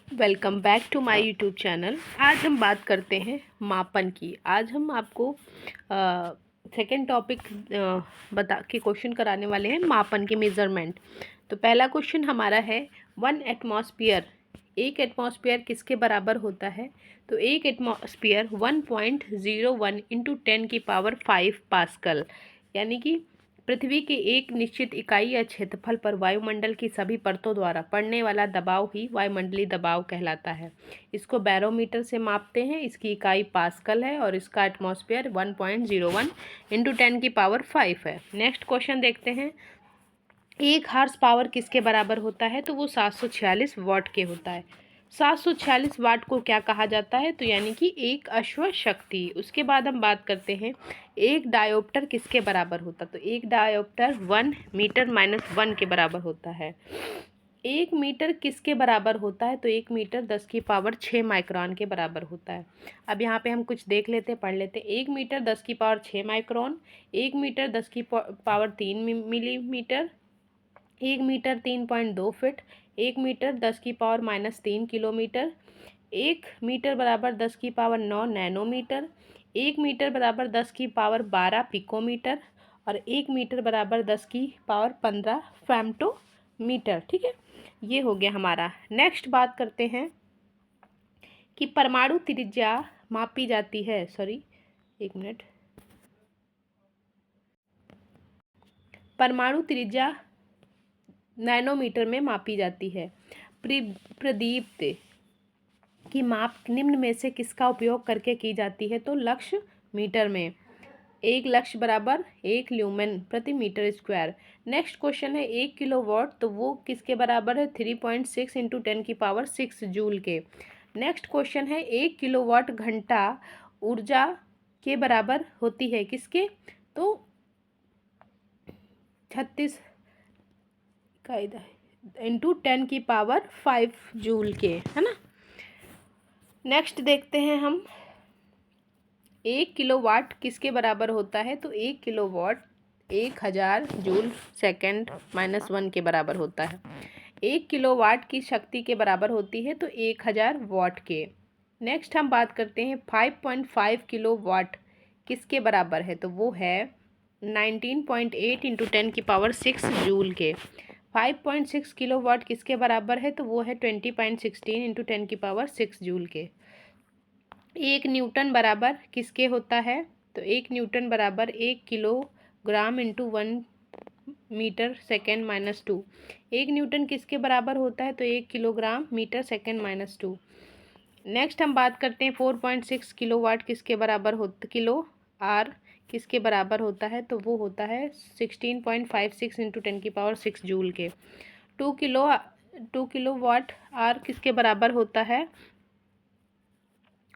Welcome back to my YouTube channel. आज हम बात करते हैं मापन की। आज हम आपको सेकंड टॉपिक बता के क्वेश्चन कराने वाले हैं, मापन के मेज़रमेंट। तो पहला क्वेश्चन हमारा है, वन एटमॉस्फेयर, एक एटमॉस्फेयर किसके बराबर होता है? तो एक एटमॉस्फेयर 1.01 इंटू 10⁵ पास्कल, यानी कि पृथ्वी की एक निश्चित इकाई या क्षेत्रफल पर वायुमंडल की सभी परतों द्वारा पड़ने वाला दबाव ही वायुमंडलीय दबाव कहलाता है। इसको बैरोमीटर से मापते हैं। इसकी इकाई पास्कल है और इसका एटमॉस्फेयर 1.01 इंटू 10⁵ है। नेक्स्ट क्वेश्चन देखते हैं, एक हार्स पावर किसके बराबर होता है? तो वो 746 वाट के होता है। 746 वाट को क्या कहा जाता है? तो यानी कि एक अश्व शक्ति। उसके बाद हम बात करते हैं, एक डायोप्टर किसके बराबर होता है? तो एक डायोप्टर 1 मीटर माइनस 1 के बराबर होता है। एक मीटर किसके बराबर होता है? तो एक मीटर 10⁶ माइक्रोन के बराबर होता है। अब यहाँ पे हम कुछ देख लेते हैं, पढ़ लेते हैं। एक मीटर 10⁶ माइक्रोन, एक मीटर 10⁻³ मिलीमीटर, एक मीटर 3.2 फीट, एक मीटर 10⁻³ किलोमीटर, एक मीटर बराबर 10⁹ नैनोमीटर, एक मीटर बराबर 10⁻12 पिकोमीटर और एक मीटर बराबर 10⁻15 फेम्टोमीटर। ठीक है, ये हो गया हमारा। नेक्स्ट बात करते हैं कि परमाणु त्रिज्या मापी जाती है, एक मिनट, परमाणु त्रिज्या नैनोमीटर में मापी जाती है। प्रदीप्त की माप निम्न में से किसका उपयोग करके की जाती है? तो लक्स मीटर में। एक लक्स बराबर 1 ल्यूमेन प्रति मीटर स्क्वायर। नेक्स्ट क्वेश्चन है, 1 किलोवाट, तो वो किसके बराबर है? 3.6 इंटू 10⁶ जूल के। नेक्स्ट क्वेश्चन है, 1 किलोवाट घंटा ऊर्जा के बराबर होती है किसके? तो 36 इंटू 10⁵ जूल के, है ना। नेक्स्ट देखते हैं हम, 1 किलोवाट किसके बराबर होता है? तो 1 किलोवाट 1000 जूल सेकेंड माइनस 1 के बराबर होता है। 1 किलोवाट की शक्ति के बराबर होती है तो 1000 वाट के। नेक्स्ट हम बात करते हैं, 5.5 किलोवाट किसके बराबर है? तो वो है 19.8 इंटू 10⁶ जूल के। 5.6 किलोवाट किसके बराबर है? तो वो है 20.16 इंटू 10⁶ जूल के। एक न्यूटन बराबर किसके होता है? तो एक न्यूटन बराबर 1 kilogram into 1 metre second minus 2। एक न्यूटन किसके बराबर होता है? तो 1 kilogram metre second minus 2। Next हम बात करते हैं, 4.6 किलोवाट किसके बराबर होता, किलो आर किसके बराबर होता है? तो वो होता है 16.56 इंटू 10⁶ जूल के। 2 किलोवाट आर किसके बराबर होता है?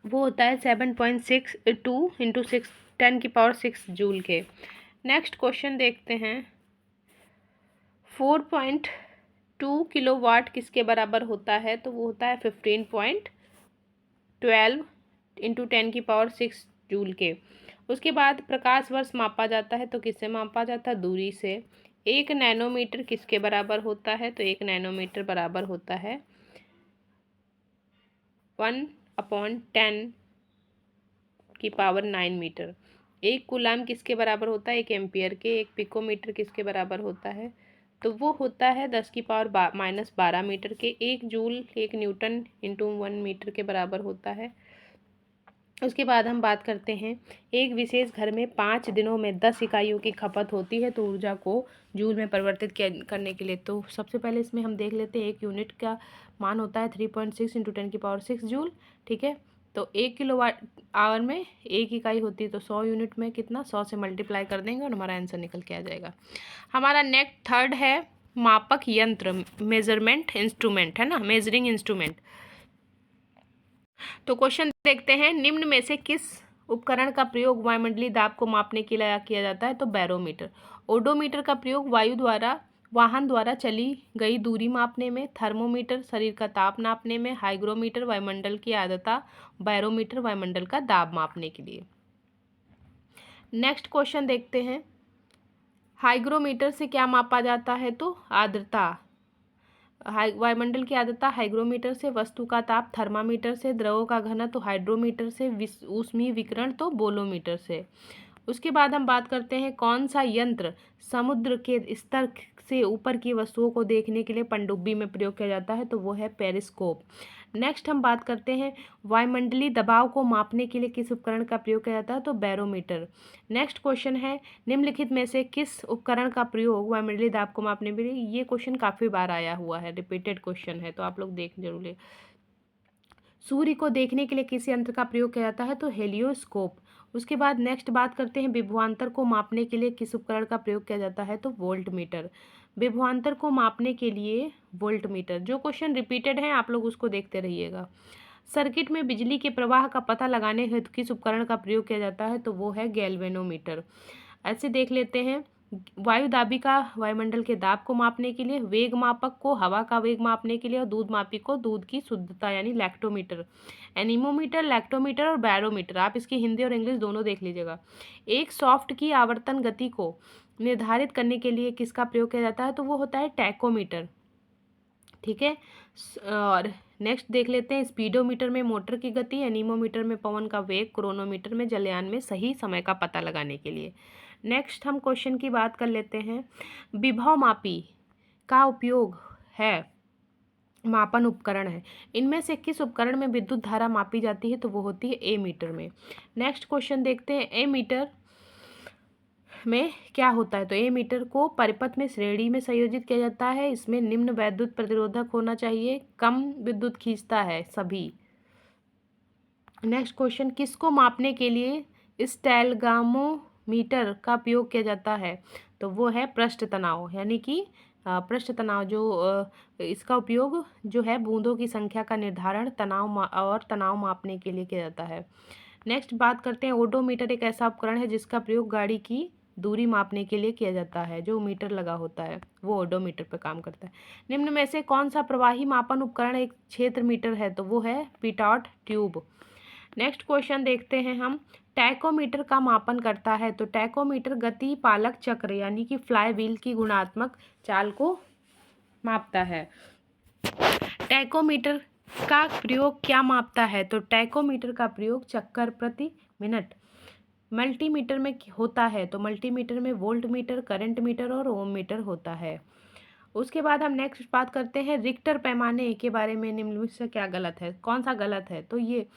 वो होता है 7.62 इंटू 10⁶ जूल के। नेक्स्ट क्वेश्चन देखते हैं, 4.2 किलोवाट किसके बराबर होता है? तो वो होता है 15.12 इंटू 10⁶ जूल के। उसके बाद प्रकाश वर्ष मापा जाता है, तो किससे मापा जाता है? दूरी से। 1 नैनोमीटर किसके बराबर होता है? तो 1 नैनोमीटर बराबर होता है 1/10⁹ मीटर। 1 कूलाम किसके बराबर होता है? 1 एम्पियर के। 1 पिकोमीटर किसके बराबर होता है? तो वो होता है 10⁻⁻12 मीटर के। 1 जूल 1 न्यूटन इंटू 1 मीटर के बराबर होता है। उसके बाद हम बात करते हैं, एक विशेष घर में 5 दिनों में 10 इकाइयों की खपत होती है तो ऊर्जा को जूल में परिवर्तित करने के लिए। तो सबसे पहले इसमें हम देख लेते हैं, एक यूनिट का मान होता है 3.6 इंटू 10⁶ जूल। ठीक है, तो 1 किलोवाट आवर में एक इकाई होती है, तो 100 यूनिट में कितना, 100 से मल्टीप्लाई कर देंगे और हमारा आंसर निकल के आ जाएगा। हमारा नेक्स्ट थर्ड है मापक यंत्र, मेजरमेंट इंस्ट्रूमेंट, है ना, मेजरिंग इंस्ट्रूमेंट। तो क्वेश्चन देखते हैं, निम्न में से किस उपकरण का प्रयोग वायुमंडलीय दाब को मापने के लिए किया जाता है? तो बैरोमीटर। ओडोमीटर का प्रयोग वाहन द्वारा चली गई दूरी मापने में, थर्मोमीटर शरीर का ताप नापने में, हाइग्रोमीटर वायुमंडल की आर्द्रता, बैरोमीटर वायुमंडल का दाब मापने के लिए। नेक्स्ट क्वेश्चन देखते हैं, हाइग्रोमीटर से क्या मापा जाता है? तो आर्द्रता। वायुमंडल की आर्द्रता हाइग्रोमीटर से, वस्तु का ताप थर्मामीटर से, द्रवों का घनत्व हाइड्रोमीटर से, ऊष्मीय विकिरण तो बोलोमीटर से। उसके बाद हम बात करते हैं कौन सा यंत्र समुद्र के स्तर से ऊपर की वस्तुओं को देखने के लिए पनडुब्बी में प्रयोग किया जाता है, तो वो है पेरिस्कोप। नेक्स्ट हम बात करते हैं वायुमंडलीय दबाव को मापने के लिए किस उपकरण का प्रयोग किया जाता है, तो बैरोमीटर। नेक्स्ट क्वेश्चन है निम्नलिखित में से किस उपकरण का प्रयोग वायुमंडलीय दाब को मापने के लिए, ये क्वेश्चन काफ़ी बार आया हुआ है, रिपीटेड क्वेश्चन है, तो आप लोग देख जरूर ले। सूर्य को देखने के लिए किस यंत्र का प्रयोग किया जाता है, तो हेलियोस्कोप। उसके बाद नेक्स्ट बात करते हैं विभवांतर को मापने के लिए किस उपकरण का प्रयोग किया जाता है, तो वोल्टमीटर। विभवांतर को मापने के लिए वोल्टमीटर। जो क्वेश्चन रिपीटेड हैं आप लोग उसको देखते रहिएगा। सर्किट में बिजली के प्रवाह का पता लगाने हेतु किस उपकरण का प्रयोग किया जाता है, तो वो है गैल्वेनोमीटर। ऐसे देख लेते हैं वायु दाबिका वायुमंडल के दाब को मापने के लिए, वेग मापक को हवा का वेग मापने के लिए, और दूध मापी को दूध की शुद्धता यानी लैक्टोमीटर। एनीमोमीटर, लैक्टोमीटर और बैरोमीटर, आप इसकी हिंदी और इंग्लिश दोनों देख लीजिएगा। एक सॉफ्ट की आवर्तन गति को निर्धारित करने के लिए किसका प्रयोग किया जाता है, तो वो होता है टैकोमीटर। ठीक है। और नेक्स्ट देख लेते हैं स्पीडोमीटर में मोटर की गति, एनीमोमीटर में पवन का वेग, क्रोनोमीटर में जलयान में सही समय का पता लगाने के लिए। नेक्स्ट हम क्वेश्चन की बात कर लेते हैं विभव मापी का उपयोग है मापन उपकरण है, इनमें से किस उपकरण में विद्युत धारा मापी जाती है, तो वो होती है ए मीटर में। नेक्स्ट क्वेश्चन देखते हैं ए मीटर में क्या होता है, तो ए मीटर को परिपथ में श्रेणी में संयोजित किया जाता है, इसमें निम्न वैद्युत प्रतिरोधक होना चाहिए, कम विद्युत खींचता है सभी। नेक्स्ट क्वेश्चन किसको मापने के लिए स्टेलगामोमीटर का उपयोग किया जाता है, तो वो है पृष्ठ तनाव, यानी कि पृष्ठ तनाव जो इसका उपयोग जो है बूंदों की संख्या का निर्धारण और तनाव मापने के लिए किया जाता है। नेक्स्ट बात करते हैं ओडोमीटर एक ऐसा उपकरण है जिसका प्रयोग गाड़ी की दूरी मापने के लिए किया जाता है, जो मीटर लगा होता है वो ओडोमीटर पर काम करता है। निम्न में से कौन सा प्रवाही मापन उपकरण एक क्षेत्र मीटर है, तो वो है पिटॉट ट्यूब। नेक्स्ट क्वेश्चन देखते हैं हम टैकोमीटर का मापन करता है, तो टैकोमीटर गति पालक चक्र यानी कि फ्लाई व्हील की गुणात्मक चाल को मापता है। टैकोमीटर का प्रयोग क्या मापता है, तो टैकोमीटर का प्रयोग चक्कर प्रति मिनट मल्टीमीटर में होता है, तो मल्टीमीटर में वोल्ट मीटर, करंट मीटर और ओम मीटर होता है। उसके बाद हम नेक्स्ट बात करते हैं रिक्टर पैमाने के बारे में, निम्न में से क्या गलत है, कौन सा गलत है, तो ये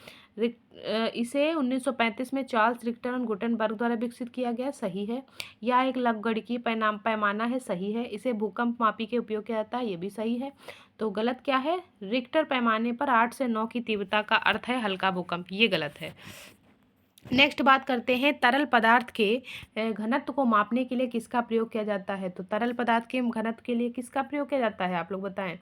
इसे 1935 में चार्ल्स रिक्टर और गुटेनबर्ग द्वारा विकसित किया गया, सही है। यह एक लघुगणकीय पैमाना है, सही है। इसे भूकंप मापी के उपयोग किया जाता है, ये भी सही है। तो गलत क्या है, रिक्टर पैमाने पर 8 से 9 की तीव्रता का अर्थ है हल्का भूकंप, ये गलत है। नेक्स्ट बात करते हैं तरल पदार्थ के घनत्व को मापने के लिए किसका प्रयोग किया जाता है, तो तरल पदार्थ के घनत्व के लिए किसका प्रयोग किया जाता है, आप लोग बताएं।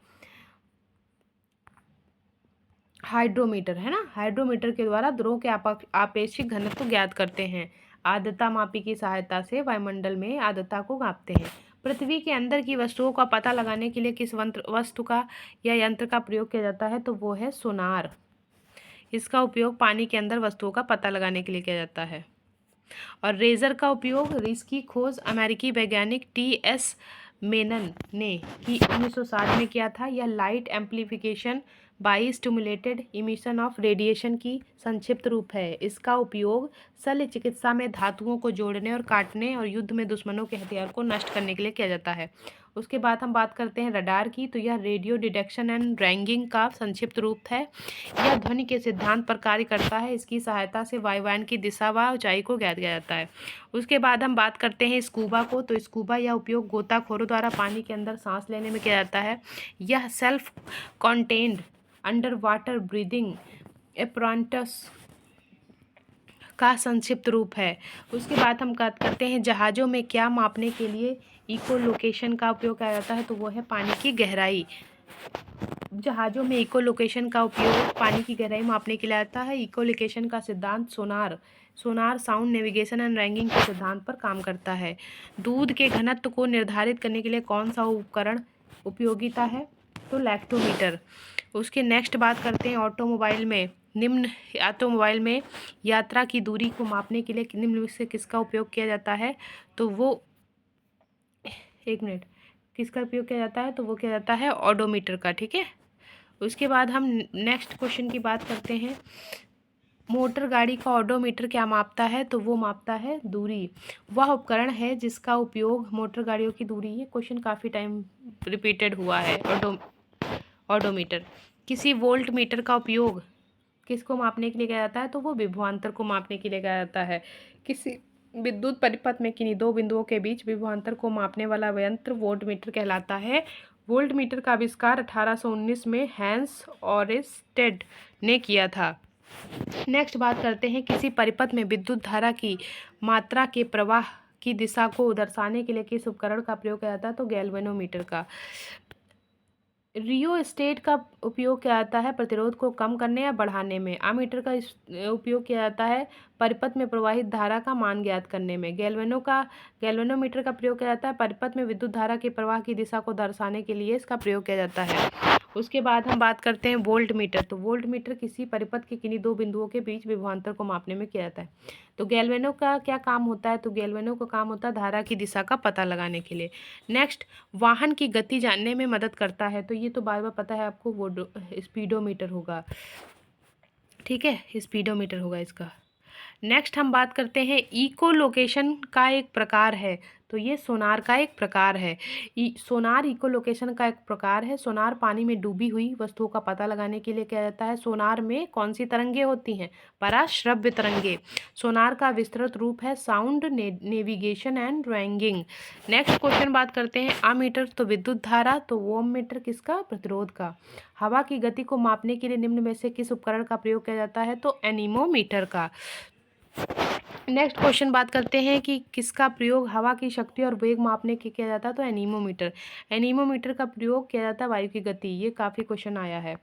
हाइड्रोमीटर है ना, हाइड्रोमीटर के द्वारा द्रव्यों के आपेक्षिक घनत्व ज्ञात करते हैं। आर्द्रता मापी की सहायता से वायुमंडल में आर्द्रता को मापते हैं। पृथ्वी के अंदर की वस्तुओं का पता लगाने के लिए किस वस्तु का या यंत्र का प्रयोग किया जाता है, तो वो है सोनार। इसका उपयोग पानी के अंदर वस्तुओं का पता लगाने के लिए किया जाता है। और रेजर का उपयोग इसकी खोज अमेरिकी वैज्ञानिक टी.एस. मेनन ने की 1960 में किया था। यह light amplification by stimulated emission of radiation की संक्षिप्त रूप है। इसका उपयोग शल्य चिकित्सा में धातुओं को जोड़ने और काटने और युद्ध में दुश्मनों के हथियार को नष्ट करने के लिए किया जाता है। उसके बाद हम बात करते हैं रडार की, तो यह रेडियो डिटेक्शन एंड रैंगिंग का संक्षिप्त रूप है। यह ध्वनि के सिद्धांत पर कार्य करता है। इसकी सहायता से वायुयान की दिशा व ऊंचाई को ज्ञात किया जाता है। उसके बाद हम बात करते हैं स्कूबा को, तो स्कूबा यह उपयोग गोताखोरों द्वारा पानी के अंदर सांस लेने में किया जाता है। यह सेल्फ कॉन्टेन्ड अंडर वाटर ब्रीदिंग एपराटस का संक्षिप्त रूप है। उसके बाद हम बात करते हैं जहाज़ों में क्या मापने के लिए इको लोकेशन का उपयोग किया जाता है, तो वो है पानी की गहराई। जहाज़ों में इको लोकेशन का उपयोग पानी की गहराई मापने के लिए आता है। इको लोकेशन का सिद्धांत sonar sound navigation and ranking के सिद्धांत पर काम करता है। दूध के घनत्व को निर्धारित करने के लिए कौन सा उपकरण उपयोगिता है, तो लैक्टोमीटर। उसके नेक्स्ट बात करते हैं ऑटोमोबाइल में यात्रा की दूरी को मापने के लिए निम्न में से किसका उपयोग किया जाता है, तो वो किसका उपयोग किया जाता है, तो वो किया जाता है ओडोमीटर का। ठीक है, उसके बाद हम नेक्स्ट क्वेश्चन की बात करते हैं। मोटर गाड़ी का ओडोमीटर क्या मापता है, तो वो मापता है दूरी। वह उपकरण है जिसका उपयोग मोटर गाड़ियों की दूरी, ये क्वेश्चन काफ़ी टाइम रिपीटेड हुआ है। ओडोमीटर। किसी वोल्ट मीटर का उपयोग किसको मापने के लिए किया जाता है, तो वो विभवांतर को मापने के लिए किया जाता है। किसी विद्युत परिपथ में किन्हीं दो बिंदुओं के बीच विभवांतर को मापने वाला यंत्र वोल्ट मीटर कहलाता है। वोल्ट मीटर का आविष्कार 1819 में हैंस ओरेस्टेड ने किया था। नेक्स्ट बात करते हैं, किसी परिपथ में विद्युत धारा की मात्रा के प्रवाह की दिशा को दर्शाने के लिए किस उपकरण का प्रयोग किया जाता है, तो गैल्वेनोमीटर का। रियोस्टेट का उपयोग किया जाता है प्रतिरोध को कम करने या बढ़ाने में। अमीटर का उपयोग किया जाता है परिपथ में प्रवाहित धारा का मान ज्ञात करने में। गैल्वेनोमीटर का प्रयोग किया जाता है परिपथ में विद्युत धारा के प्रवाह की दिशा को दर्शाने के लिए इसका प्रयोग किया जाता है। उसके बाद हम बात करते हैं वोल्ट मीटर। तो वोल्ट मीटर किसी परिपथ के किन्हीं दो बिंदुओं के बीच विभवांतर को मापने में किया जाता है। तो गैल्वेनो का क्या काम होता है, तो गैल्वेनो का काम होता है धारा की दिशा का पता लगाने के लिए। नेक्स्ट, वाहन की गति जानने में मदद करता है, तो ये तो बार बार पता है आपको, वो स्पीडोमीटर होगा। ठीक है, स्पीडोमीटर होगा इसका। नेक्स्ट हम बात करते हैं, इको लोकेशन का एक प्रकार है, तो ये सोनार का एक प्रकार है। सोनार इको लोकेशन का एक प्रकार है। सोनार पानी में डूबी हुई वस्तुओं का पता लगाने के लिए किया जाता है। सोनार में कौन सी तरंगे होती हैं, पराश्रव्य तरंगे। सोनार का विस्तृत रूप है sound navigation and ragging. Next question बात करते हैं, अमीटर तो विद्युत धारा, तो वोम मीटर किसका, प्रतिरोध का। हवा की गति को मापने के लिए निम्न में से किस उपकरण का प्रयोग किया जाता है, तो एनीमोमीटर का। नेक्स्ट क्वेश्चन बात करते हैं कि किसका प्रयोग हवा की शक्ति और वेग मापने के किया जाता है, तो एनीमोमीटर। एनीमोमीटर का प्रयोग किया जाता है वायु की गति, ये काफ़ी क्वेश्चन आया है।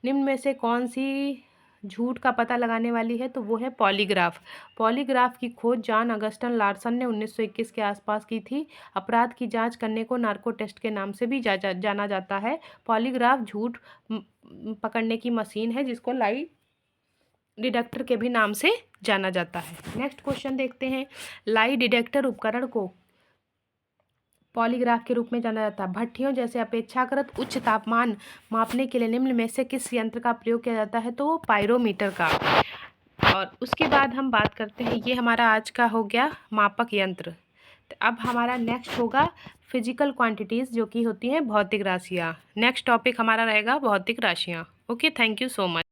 निम्न में से कौन सी झूठ का पता लगाने वाली है, तो वो है पॉलीग्राफ। पॉलीग्राफ की खोज जॉन अगस्टन लार्सन ने 1921 के आसपास की थी। अपराध की जांच करने को नार्को टेस्ट के नाम से भी जाना जाता है। पॉलीग्राफ झूठ पकड़ने की मशीन है जिसको लाई डिटेक्टर के भी नाम से जाना जाता है। नेक्स्ट क्वेश्चन देखते हैं, लाई डिटेक्टर उपकरण को पॉलीग्राफ के रूप में जाना जाता है। भट्ठियों जैसे अपेक्षाकृत उच्च तापमान मापने के लिए निम्न में से किस यंत्र का प्रयोग किया जाता है, तो वो पायरोमीटर का। और उसके बाद हम बात करते हैं, ये हमारा आज का हो गया मापक यंत्र। तो अब हमारा नेक्स्ट होगा फिजिकल क्वांटिटीज़, जो कि होती हैं भौतिक राशियाँ। नेक्स्ट टॉपिक हमारा रहेगा भौतिक राशियाँ। Okay, thank you so much.